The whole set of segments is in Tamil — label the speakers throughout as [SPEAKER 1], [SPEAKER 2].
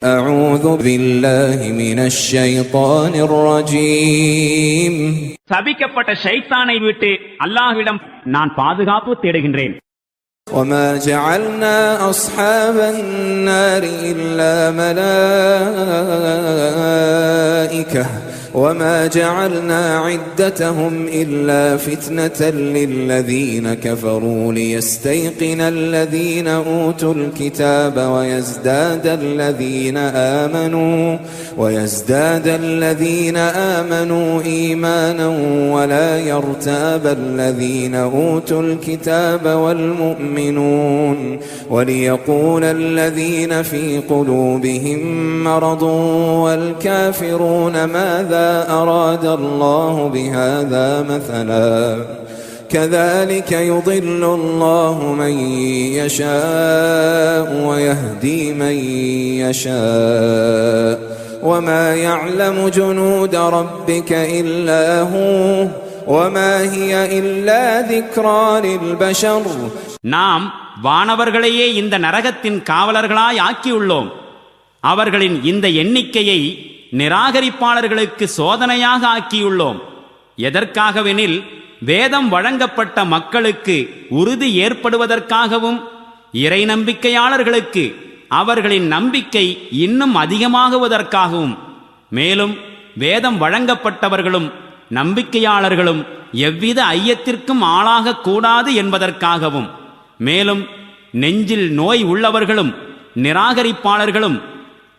[SPEAKER 1] أعوذ بالله من الشيطان الرجيم.
[SPEAKER 2] சபிக்கப்பட்ட ஷைத்தானை விட்டு அல்லாஹ்விடம் நான் பாதுகாப்பு தேடுகின்றேன்.
[SPEAKER 1] وما جعلنا أصحاب النار إلا ملائكة وما جعلنا عدتهم إلا فتنة للذين كفروا ليستيقن الذين أوتوا الكتاب ويزداد الذين آمنوا إيمانا ولا يرتاب الذين أوتوا الكتاب والمؤمنون وليقول الذين في قلوبهم مرض والكافرون ماذا أراد الله بهذا مثلا كذلك يضل الله من يشاء ويهدي من يشاء وما يعلم جنود ربك إلا هو وما هي إلا ذكرى للبشر.
[SPEAKER 2] நாம் வானவர்களையே இந்த நரகத்தின் காவலர்களாய் ஆக்கியுள்ளோம். அவர்களின் இந்த எண்ணிக்கையை நிராகரிப்பாளர்களுக்கு சோதனையாக ஆக்கியுள்ளோம். எதற்காகவெனில் வேதம் வழங்கப்பட்ட மக்களுக்கு உறுதி ஏற்படுவதற்காகவும் இறை நம்பிக்கையாளர்களுக்கு அவர்களின் நம்பிக்கை இன்னும் அதிகமாகுவதற்காகவும், மேலும் வேதம் வழங்கப்பட்டவர்களும் நம்பிக்கையாளர்களும் எவ்வித ஐயத்திற்கும் ஆளாக கூடாது என்பதற்காகவும், மேலும் நெஞ்சில் நோய் உள்ளவர்களும் நிராகரிப்பாளர்களும்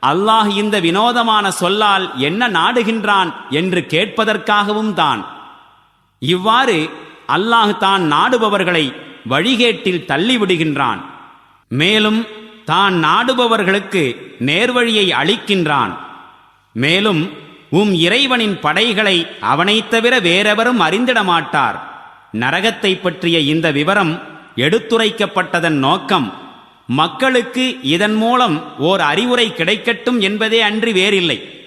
[SPEAKER 2] அல்லாஹ் இந்த வினோதமான சொல்லால் என்ன நாடுகின்றான் என்று கேட்பதற்காகவும் தான். இவ்வாறு அல்லாஹ் தான் நாடுபவர்களை வழிகேட்டில் தள்ளிவிடுகின்றான். மேலும் தான் நாடுபவர்களுக்கு நேர்வழியை அளிக்கின்றான். மேலும் இறைவனின் படைகளை அவனைத் தவிர வேறெவரும் அறிந்திட மாட்டார். நரகத்தை பற்றிய இந்த விவரம் எடுத்துரைக்கப்பட்டதன் நோக்கம் மக்களுக்கு இதன் மூலம் ஓர் அறிவுரை கிடைக்கட்டும் என்பதே அன்றி வேறில்லை.